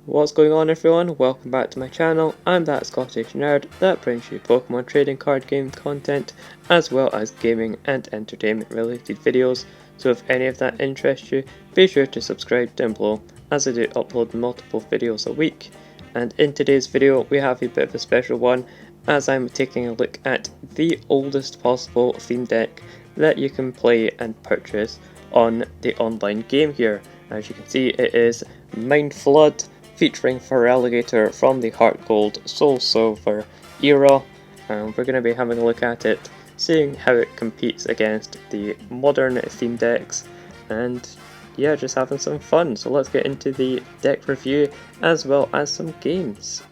What's going on everyone, welcome back to my channel. I'm that Scottish nerd that brings you Pokemon trading card game content as well as gaming and entertainment related videos, so if any of that interests you, be sure to subscribe down below as I do upload multiple videos a week. And in today's video we have a bit of a special one as I'm taking a look at the oldest possible theme deck that you can play and purchase on the online game here. As you can see, it is Mind Flood, featuring Feraligatr from the Heart Gold Soul Silver era, and we're going to be having a look at it, seeing how it competes against the modern theme decks, and yeah, just having some fun. So let's get into the deck review as well as some games.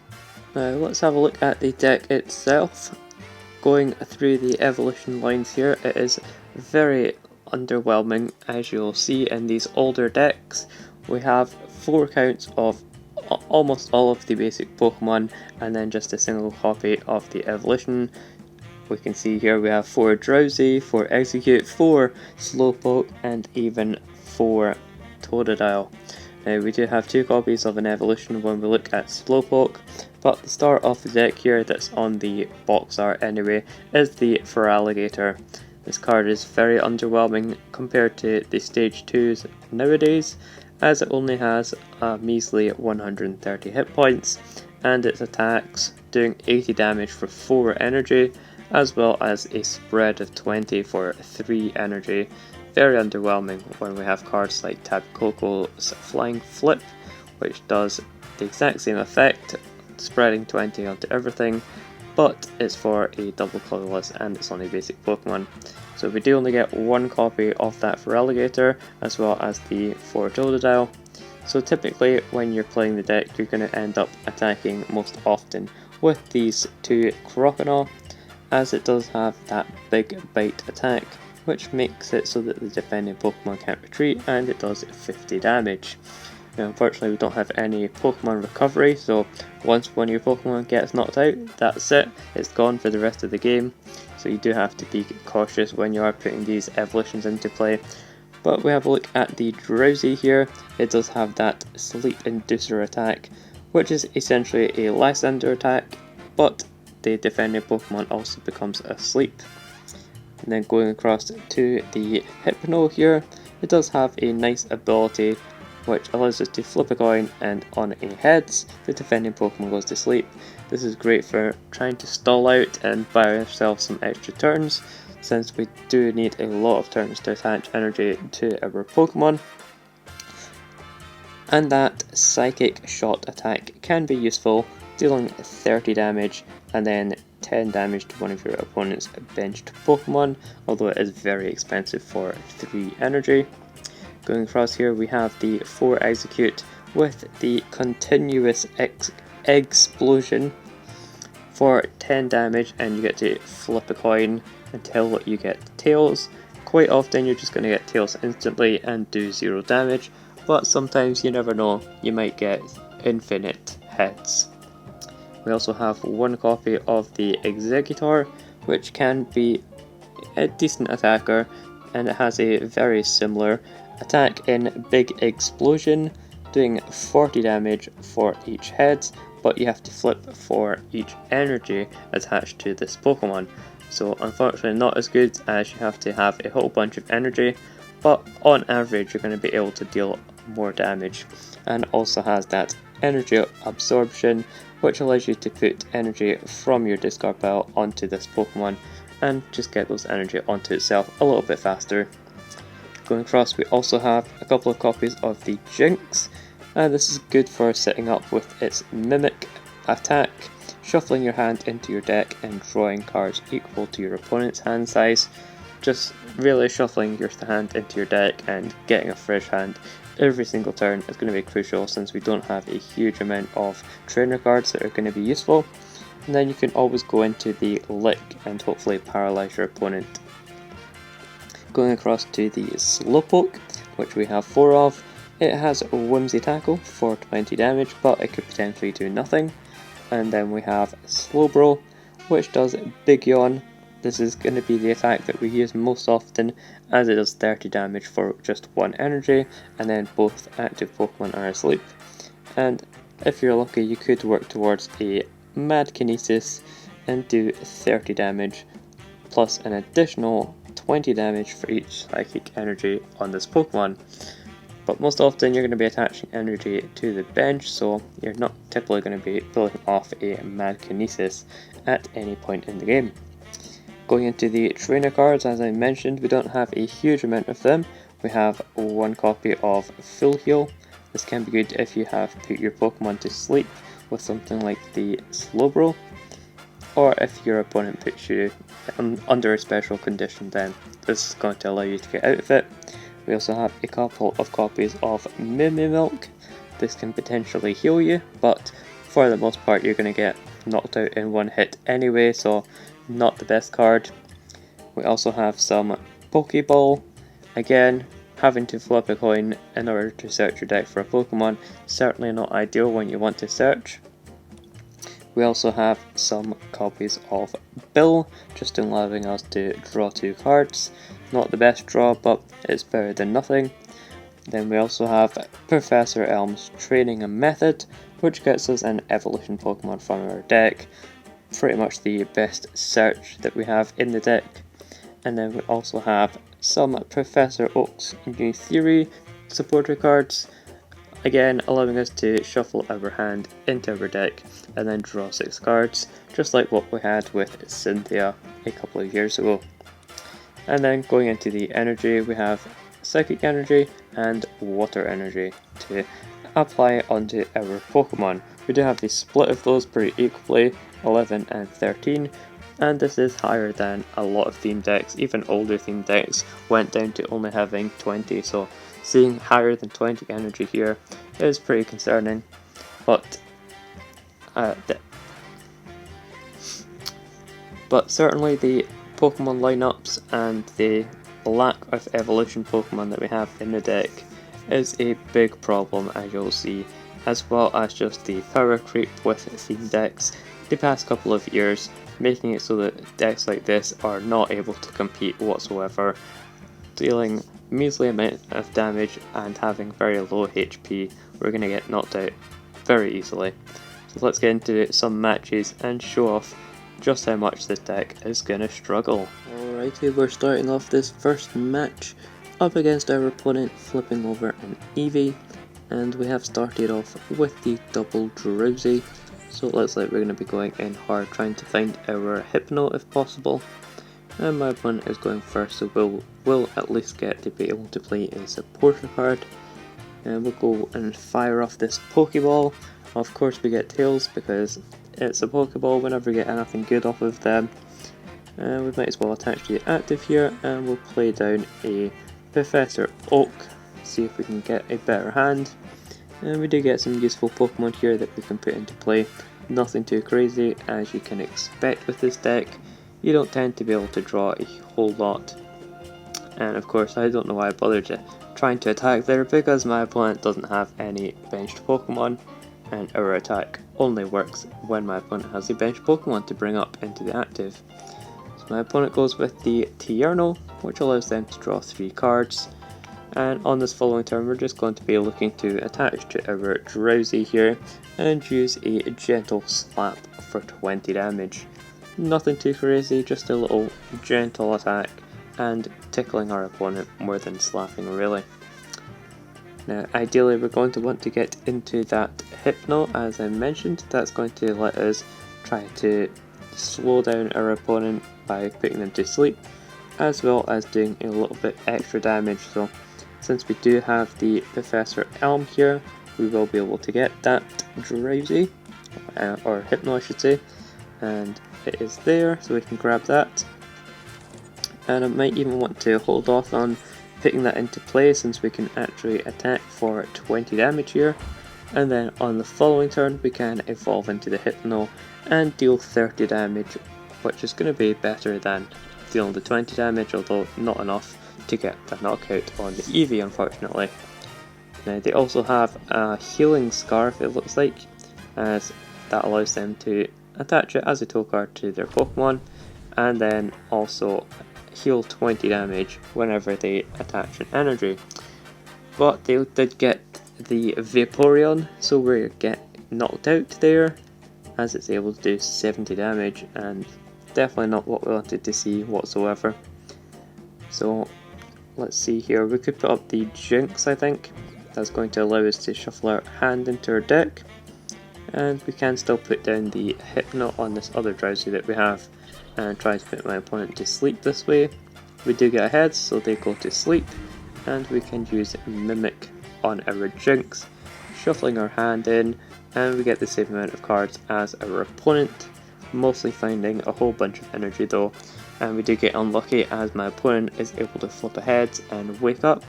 Let's have a look at the deck itself. Going through the evolution lines here, it is very underwhelming, as you'll see in these older decks. We have 4 counts of almost all of the basic Pokemon and then just a single copy of the evolution. We can see here we have 4 Drowsy, 4 Execute, 4 Slowpoke and even 4 Totodile. Now we do have 2 copies of an evolution when we look at Slowpoke, but the start of the deck here that's on the box art anyway is the Feraligatr. This card is very underwhelming compared to the stage 2s nowadays, as it only has a measly 130 hit points and its attacks doing 80 damage for 4 energy as well as a spread of 20 for 3 energy. Very underwhelming when we have cards like Tapukoko's Flying Flip, which does the exact same effect, spreading 20 onto everything, but it's for a double colorless and it's only basic Pokemon. So we do only get 1 copy of that Feraligatr as well as the 4 Totodile. So typically when you're playing the deck you're going to end up attacking most often with these 2 Croconaw, as it does have that big bite attack, which makes it so that the defending Pokemon can't retreat, and it does 50 damage. Now, unfortunately we don't have any Pokemon recovery, so once one of your Pokemon gets knocked out, that's it, it's gone for the rest of the game. So you do have to be cautious when you are putting these evolutions into play. But we have a look at the Drowsy here. It does have that Sleep Inducer attack, which is essentially a Lysander attack, but the defending Pokemon also becomes asleep. And then going across to the Hypno here, it does have a nice ability which allows us to flip a coin, and on a heads, the defending Pokemon goes to sleep. This is great for trying to stall out and buy ourselves some extra turns, since we do need a lot of turns to attach energy to our Pokemon. And that Psychic Shot attack can be useful, dealing 30 damage and then 10 damage to one of your opponent's benched Pokemon, although it is very expensive for 3 energy. Going across here we have the 4 Execute with the Continuous Explosion for 10 damage, and you get to flip a coin until you get tails. Quite often you're just going to get tails instantly and do 0 damage, but sometimes you never know, you might get infinite heads. We also have 1 copy of the Exeggutor, which can be a decent attacker, and it has a very similar attack in Big Explosion, doing 40 damage for each head, but you have to flip for each energy attached to this Pokemon. So unfortunately not as good, as you have to have a whole bunch of energy, but on average you're going to be able to deal more damage. And also has that energy absorption, which allows you to put energy from your discard pile onto this Pokemon and just get those energy onto itself a little bit faster. Going across we also have a couple of copies of the Jinx, and this is good for setting up with its Mimic attack, shuffling your hand into your deck and drawing cards equal to your opponent's hand size. Just really shuffling your hand into your deck and getting a fresh hand every single turn is going to be crucial, since we don't have a huge amount of trainer cards that are going to be useful. And then you can always go into the Lick and hopefully paralyze your opponent. Going across to the Slowpoke, which we have 4 of. It has Whimsy Tackle for 20 damage, but it could potentially do nothing. And then we have Slowbro, which does Big Yawn. This is going to be the attack that we use most often, as it does 30 damage for just 1 energy, and then both active Pokemon are asleep. And if you're lucky, you could work towards a Mad Kinesis and do 30 damage, plus an additional 20 damage for each psychic energy on this Pokemon. But most often you're going to be attaching energy to the bench, so you're not typically going to be building off a Mad Kinesis at any point in the game. Going into the trainer cards, as I mentioned, we don't have a huge amount of them. We have one copy of Full Heal. This can be good if you have put your Pokemon to sleep with something like the Slowbro, or if your opponent puts you under a special condition, then this is going to allow you to get out of it. We also have a couple of copies of Mimimilk. This can potentially heal you, but for the most part you're going to get knocked out in one hit anyway, so not the best card. We also have some Pokeball. Again, having to flip a coin in order to search your deck for a Pokemon, certainly not ideal when you want to search. We also have some copies of Bill, just allowing us to draw 2 cards. Not the best draw, but it's better than nothing. Then we also have Professor Elm's Training Method, which gets us an evolution Pokemon from our deck. Pretty much the best search that we have in the deck. And then we also have some Professor Oak's New Theory supporter cards, again allowing us to shuffle our hand into our deck and then draw 6 cards, just like what we had with Cynthia a couple of years ago. And then going into the energy, we have Psychic Energy and Water Energy to apply onto our Pokemon. We do have the split of those pretty equally, 11 and 13, and this is higher than a lot of theme decks. Even older theme decks went down to only having 20, so seeing higher than 20 energy here is pretty concerning. But certainly the Pokemon lineups and the lack of evolution Pokemon that we have in the deck is a big problem, as you'll see, as well as just the power creep with theme decks the past couple of years, making it so that decks like this are not able to compete whatsoever, dealing measly amount of damage and having very low HP. We're going to get knocked out very easily. So let's get into some matches and show off just how much this deck is going to struggle. Alrighty, we're starting off this first match up against our opponent flipping over an Eevee, and we have started off with the double Drowsy, so it looks like we're going to be going in hard trying to find our Hypno if possible, and my opponent is going first, so we'll at least get to be able to play a supporter card, and we'll go and fire off this Pokeball. Of course we get Tails because it's a Pokeball. Whenever we get anything good off of them, we might as well attach the active here, and we'll play down a Professor Oak, see if we can get a better hand. And we do get some useful Pokemon here that we can put into play. Nothing too crazy, as you can expect with this deck. You don't tend to be able to draw a whole lot. And of course I don't know why I bothered trying to attack there, because my opponent doesn't have any benched Pokemon, and our attack only works when my opponent has a benched Pokemon to bring up into the active. So my opponent goes with the Tierno, which allows them to draw 3 cards, and on this following turn we're just going to be looking to attach to our Drowsy here and use a Gentle Slap for 20 damage. Nothing too crazy, just a little gentle attack and tickling our opponent more than slapping really. Now ideally we're going to want to get into that Hypno, as I mentioned. That's going to let us try to slow down our opponent by putting them to sleep, as well as doing a little bit extra damage. So since we do have the Professor Elm here, we will be able to get that Drowsy, or Hypno I should say, and it is there, so we can grab that. And I might even want to hold off on putting that into play, since we can actually attack for 20 damage here, and then on the following turn we can evolve into the Hypno and deal 30 damage, which is going to be better than dealing the 20 damage, although not enough to get the knockout on the Eevee unfortunately. Now they also have a healing scarf, it looks like, as that allows them to attach it as a tool card to their Pokemon, and then also heal 20 damage whenever they attach an energy. But they did get the Vaporeon, so we're knocked out there, as it's able to do 70 damage, and definitely not what we wanted to see whatsoever. So let's see here, we could put up the Jinx, I think. That's going to allow us to shuffle our hand into our deck, and we can still put down the Hypno on this other Drowsy that we have and try to put my opponent to sleep this way. We do get ahead, so they go to sleep, and we can use Mimic on our Jinx, shuffling our hand in, and we get the same amount of cards as our opponent, mostly finding a whole bunch of energy though, and we do get unlucky as my opponent is able to flip ahead and wake up,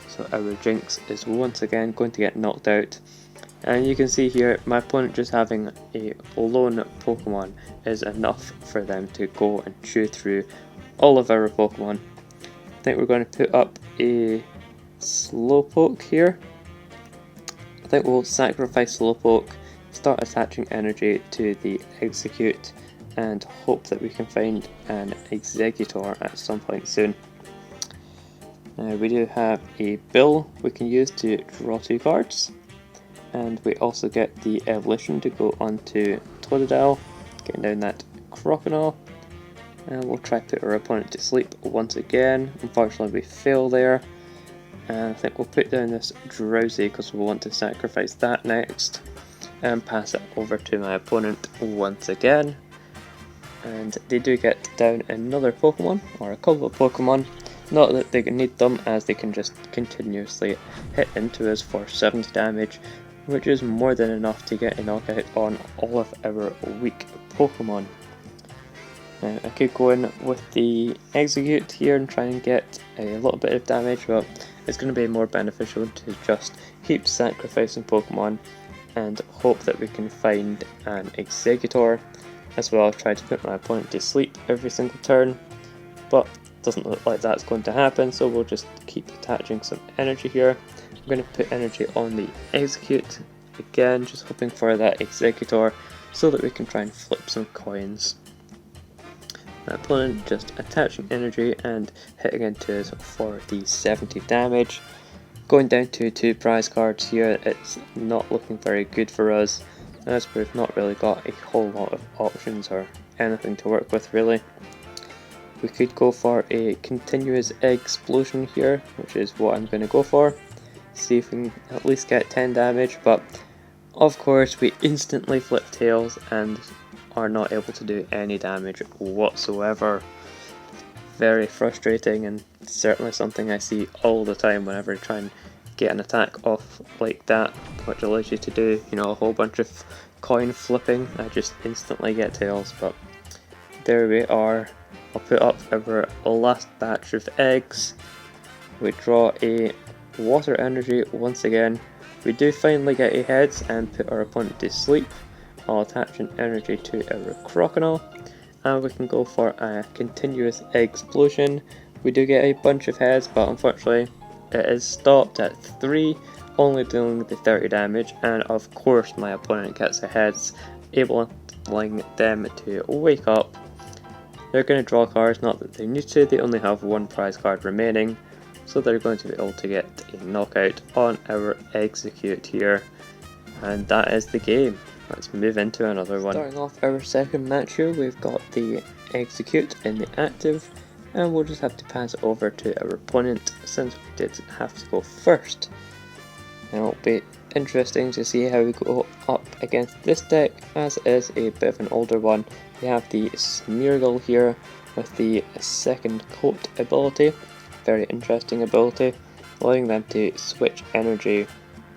so our Jinx is once again going to get knocked out. And you can see here, my opponent just having a lone Pokemon is enough for them to go and chew through all of our Pokemon. I think we're going to put up a Slowpoke here. I think we'll sacrifice Slowpoke, start attaching energy to the Execute, and hope that we can find an Executor at some point soon. Now we do have a Bill we can use to draw 2 cards, and we also get the Evolution to go onto Totodile, getting down that Crocodile, and we'll try to put our opponent to sleep once again. Unfortunately we fail there, and I think we'll put down this Drowsy because we want to sacrifice that next, and pass it over to my opponent once again. And they do get down another Pokemon, or a couple of Pokemon. Not that they need them, as they can just continuously hit into us for 70 damage, which is more than enough to get a knockout on all of our weak Pokemon. Now I could go in with the Execute here and try and get a little bit of damage, but it's going to be more beneficial to just keep sacrificing Pokemon and hope that we can find an Executor, as well as try to put my opponent to sleep every single turn, but doesn't look like that's going to happen, so we'll just keep attaching some energy here. I'm going to put energy on the Execute again, just hoping for that Executor so that we can try and flip some coins. My opponent just attaching energy and hitting into us for the 70 damage. Going down to 2 prize cards here, it's not looking very good for us, as we've not really got a whole lot of options or anything to work with really. We could go for a Continuous Explosion here, which is what I'm going to go for. See if we can at least get 10 damage, but of course we instantly flip tails and are not able to do any damage whatsoever. Very frustrating, and certainly something I see all the time whenever I try and get an attack off like that, which allows you to do, you know, a whole bunch of coin flipping. I just instantly get tails, but there we are. I'll put up our last batch of eggs. We draw a Water Energy once again. We do finally get a heads and put our opponent to sleep. I'll attach an energy to our Crocodile, and we can go for a Continuous Explosion. We do get a bunch of heads, but unfortunately it is stopped at 3, only doing the 30 damage, and of course my opponent gets a heads, enabling them to wake up. They're going to draw cards, not that they need to, they only have 1 prize card remaining, so they're going to be able to get a knockout on our Execute here, and that is the game. Let's move into another one. Starting off our second match here, we've got the Execute in the active, and we'll just have to pass it over to our opponent since we did have to go first. And it'll be interesting to see how we go up against this deck, as it is a bit of an older one. We have the Smeargle here with the second coat ability, very interesting ability, allowing them to switch energy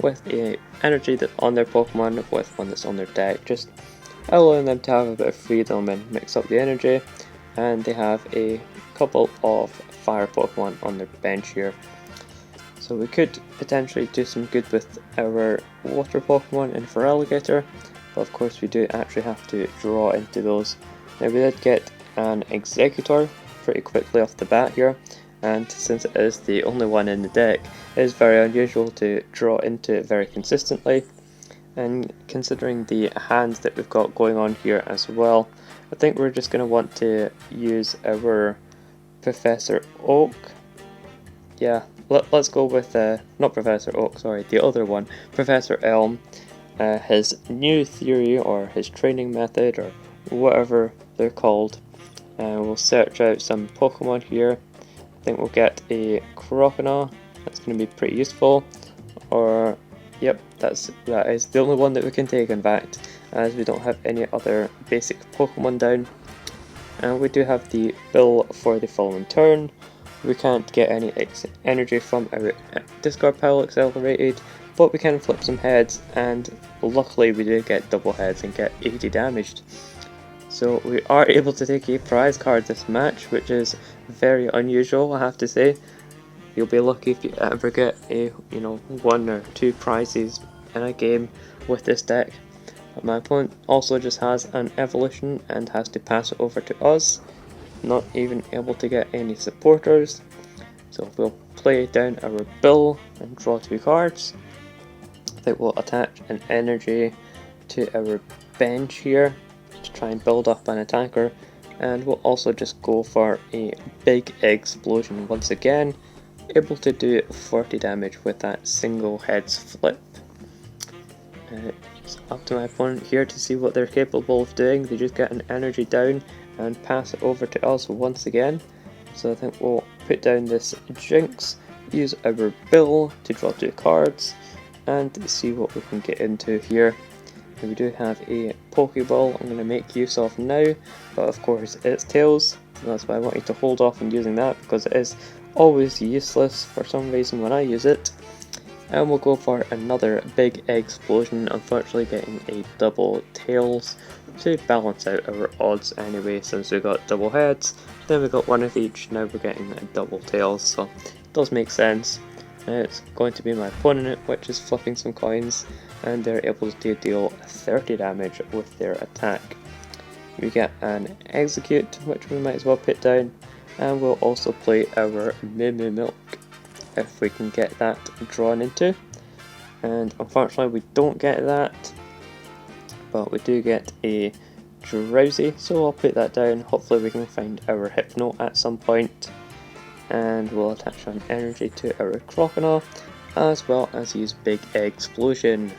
with a energy that's on their Pokemon with one that's on their deck, just allowing them to have a bit of freedom and mix up the energy. And they have a couple of fire Pokemon on their bench here, so we could potentially do some good with our water Pokemon in Feraligatr, but of course we do actually have to draw into those. Now we did get an Executor pretty quickly off the bat here, and since it is the only one in the deck, it is very unusual to draw into it very consistently, and considering the hands that we've got going on here as well, I think we're just going to want to use our Professor Oak. Yeah, let's go with, not Professor Oak, sorry, the other one, Professor Elm. his new theory or his training method or whatever they're called. We'll search out some Pokemon here. I think we'll get a Crocodile. That's going to be pretty useful. Or, yep, that is the only one that we can take, in fact, as we don't have any other basic Pokemon down. And we do have the bill for the following turn. We can't get any energy from our discard pile accelerated, but we can flip some heads, and luckily we did get double heads and get 80 damaged. So we are able to take a prize card this match, which is very unusual, I have to say. You'll be lucky if you ever get a, 1 or 2 prizes in a game with this deck. But my opponent also just has an evolution and has to pass it over to us. Not even able to get any supporters. So we'll play down our bill and draw 2 cards. I think we'll attach an energy to our bench here to try and build up an attacker, and we'll also just go for a big explosion once again, able to do 40 damage with that single heads flip. It's up to my opponent here to see what they're capable of doing. They just get an energy down and pass it over to us once again. So I think we'll put down this Jinx, use our bill to draw 2 cards, and see what we can get into here. And we do have a Pokeball I'm going to make use of now, but of course it's Tails, so that's why I want you to hold off on using that, because it is always useless for some reason when I use it. And we'll go for another big explosion, unfortunately getting a double Tails to balance out our odds anyway, since we got double heads, then we got one of each, now we're getting a double Tails, so it does make sense. It's going to be my opponent, which is flipping some coins, and they're able to deal 30 damage with their attack. We get an Execute, which we might as well put down, and we'll also play our Moo Moo Milk if we can get that drawn into. And unfortunately we don't get that, but we do get a Drowsy, so I'll put that down. Hopefully we can find our Hypno at some point. And we'll attach an energy to our Crocodile, as well as use Big Explosion.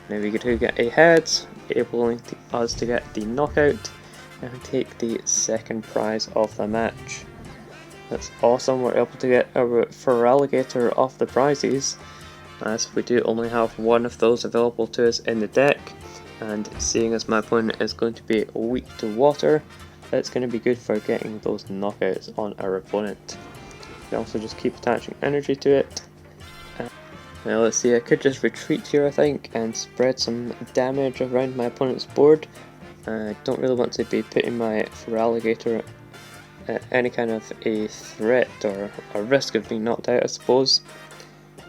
Now we do get a heads, enabling us to get the knockout and take the second prize of the match. That's awesome, we're able to get our Feraligatr off the prizes, as we do only have one of those available to us in the deck, and seeing as my opponent is going to be weak to water, it's going to be good for getting those knockouts on our opponent. You can also just keep attaching energy to it. Now let's see, I could just retreat here I think and spread some damage around my opponent's board. I don't really want to be putting my Feraligatr at any kind of a threat or a risk of being knocked out, I suppose.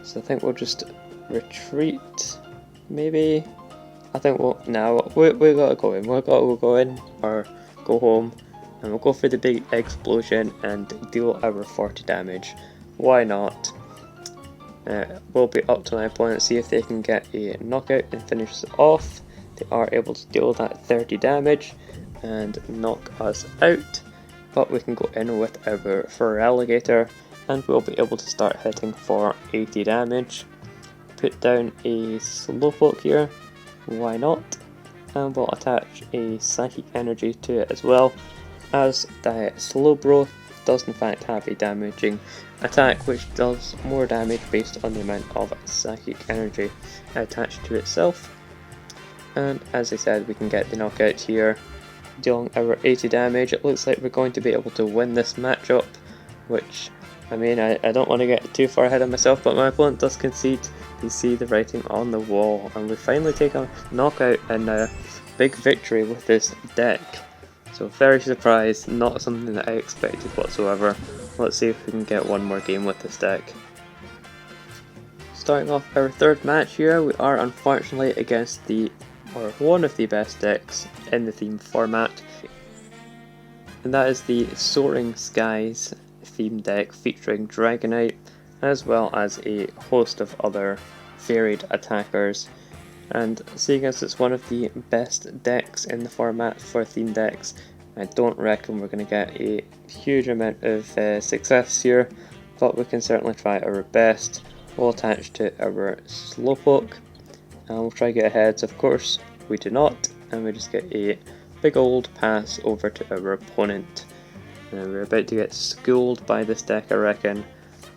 So I think we'll just retreat, maybe. I think we gotta go in, or go home. And we'll go for the big explosion and deal our 40 damage. Why not? Will be up to my opponent, see if they can get a knockout and finish it off. They are able to deal that 30 damage and knock us out, but we can go in with our Feraligatr and we'll be able to start hitting for 80 damage. Put down a Slowpoke here, why not? And we'll attach a Psychic Energy to it as well, as the Slowbro does in fact have a damaging attack which does more damage based on the amount of Psychic Energy attached to itself. And as I said, we can get the knockout here, dealing our 80 damage. It looks like we're going to be able to win this matchup, which, I mean, I don't want to get too far ahead of myself, but my opponent does concede. You see the writing on the wall, and we finally take a knockout and a big victory with this deck. So very surprised, not something that I expected whatsoever. Let's see if we can get one more game with this deck. Starting off our third match here, we are unfortunately against one of the best decks in the theme format, and that is the Soaring Skies theme deck featuring Dragonite, as well as a host of other varied attackers. And seeing as it's one of the best decks in the format for theme decks, I don't reckon we're going to get a huge amount of success here, but we can certainly try our best. We'll attach to our Slowpoke, and we'll try to get ahead. Of course, we do not, and we just get a big old pass over to our opponent. And we're about to get schooled by this deck, I reckon.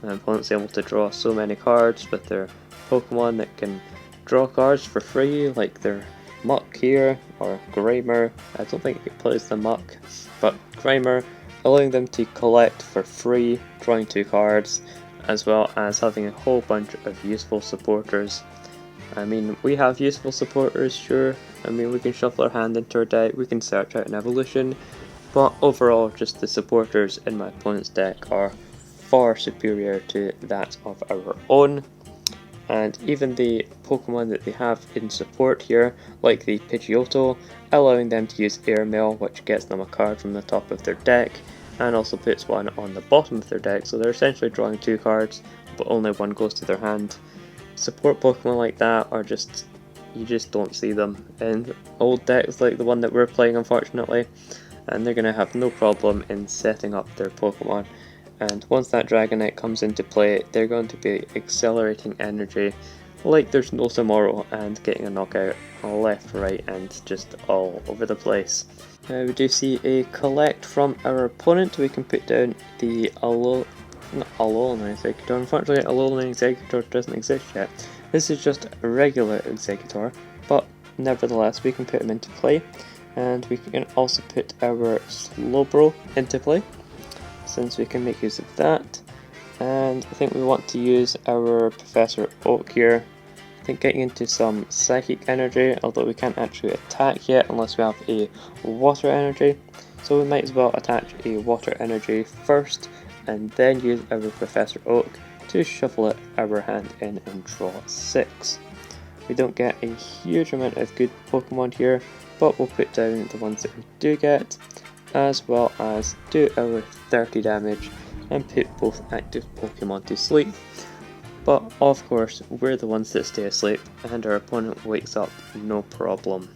My opponent's able to draw so many cards with their Pokemon that can draw cards for free, like their Muck here, or Grimer. I don't think it plays the Muck, but Grimer, allowing them to collect for free, drawing 2 cards, as well as having a whole bunch of useful supporters. I mean, we have useful supporters, sure. I mean, we can shuffle our hand into our deck, we can search out an evolution, but overall, just the supporters in my opponent's deck are far superior to that of our own. And even the Pokemon that they have in support here, like the Pidgeotto, allowing them to use Airmail, which gets them a card from the top of their deck, and also puts one on the bottom of their deck, so they're essentially drawing 2 cards, but only one goes to their hand. Support Pokemon like that are just, you just don't see them in old decks like the one that we're playing, unfortunately, and they're going to have no problem in setting up their Pokemon. And once that Dragonite comes into play, they're going to be accelerating energy like there's no tomorrow and getting a knockout left, right, and just all over the place. We do see a collect from our opponent. We can put down the Alolan Executor. Unfortunately, Alolan Executor doesn't exist yet. This is just a regular Executor, but nevertheless we can put him into play. And we can also put our Slowbro into play, since we can make use of that. And I think we want to use our Professor Oak here. I think getting into some Psychic Energy, although we can't actually attack yet unless we have a Water Energy. So we might as well attach a Water Energy first, and then use our Professor Oak to shuffle our hand in and draw 6. We don't get a huge amount of good Pokemon here, but we'll put down the ones that we do get, as well as do our 30 damage and put both active Pokemon to sleep. But of course, we're the ones that stay asleep and our opponent wakes up no problem.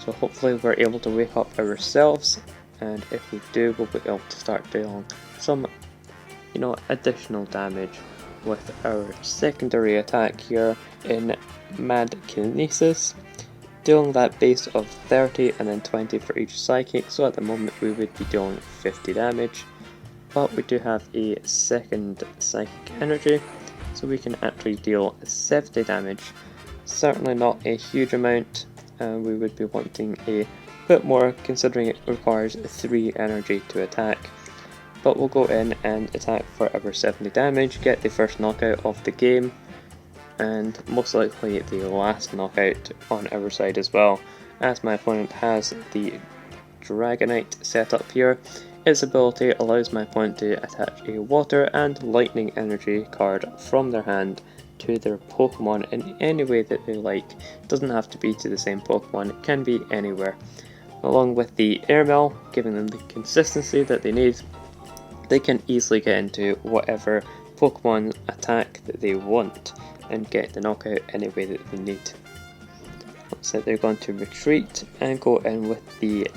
So hopefully we're able to wake up ourselves, and if we do, we'll be able to start dealing some, additional damage with our secondary attack here in Mad Kinesis, dealing that base of 30 and then 20 for each Psychic, so at the moment we would be dealing 50 damage. But we do have a second Psychic Energy, so we can actually deal 70 damage. Certainly not a huge amount, we would be wanting a bit more considering it requires 3 energy to attack. But we'll go in and attack for our 70 damage, get the first knockout of the game, and most likely the last knockout on our side as well, as my opponent has the Dragonite set up here. Its ability allows my opponent to attach a Water and Lightning Energy card from their hand to their Pokemon in any way that they like. It doesn't have to be to the same Pokemon, it can be anywhere. Along with the Airmail, giving them the consistency that they need, they can easily get into whatever Pokemon attack that they want and get the knockout any way that they need. So they're going to retreat and go in with the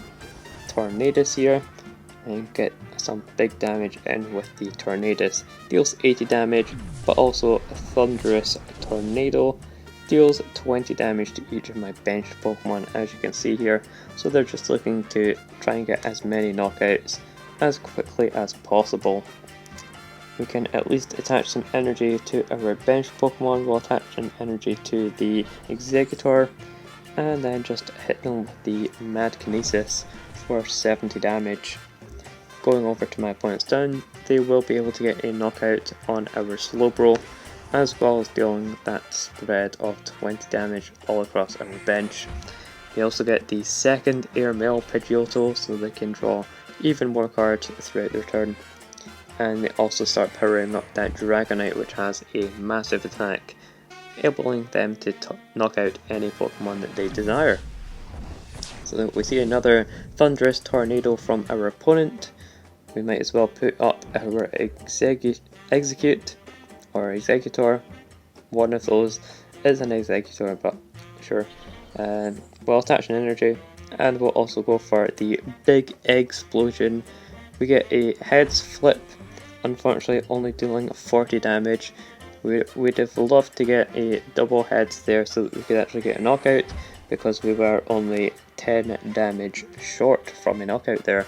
Tornadus here and get some big damage in with the Tornadus. Deals 80 damage, but also a Thunderous Tornado deals 20 damage to each of my benched Pokemon, as you can see here. So they're just looking to try and get as many knockouts as quickly as possible. We can at least attach some energy to our benched Pokemon. We'll attach an energy to the Executor and then just hit them with the Mad Kinesis for 70 damage. Going over to my opponent's turn, they will be able to get a knockout on our Slowbro, as well as dealing that spread of 20 damage all across our bench. They also get the second Airmail Pidgeotto, so they can draw even more cards throughout their turn. And they also start powering up that Dragonite, which has a massive attack, enabling them to knock out any Pokemon that they desire. So we see another Thunderous Tornado from our opponent. We might as well put up our Execute or Executor. One of those is an Executor, but sure. We'll attach an energy, and we'll also go for the Big Explosion. We get a Heads Flip, unfortunately only dealing 40 damage. We'd have loved to get a double heads there so that we could actually get a knockout, because we were only 10 damage short from a knockout there.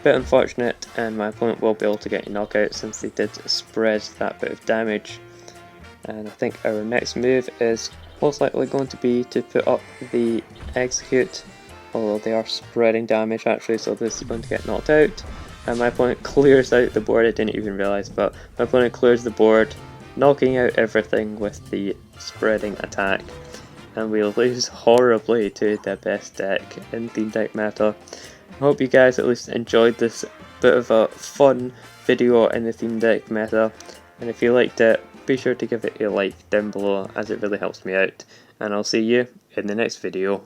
Bit unfortunate, and my opponent will be able to get a knockout since they did spread that bit of damage. And I think our next move is most likely going to be to put up the execute, although they are spreading damage actually, so this is going to get knocked out. And my opponent clears out the board. I didn't even realise, but my opponent clears the board, knocking out everything with the spreading attack. And we lose horribly to the best deck in theme deck meta. I hope you guys at least enjoyed this bit of a fun video in the theme deck meta, and if you liked it, be sure to give it a like down below as it really helps me out, and I'll see you in the next video.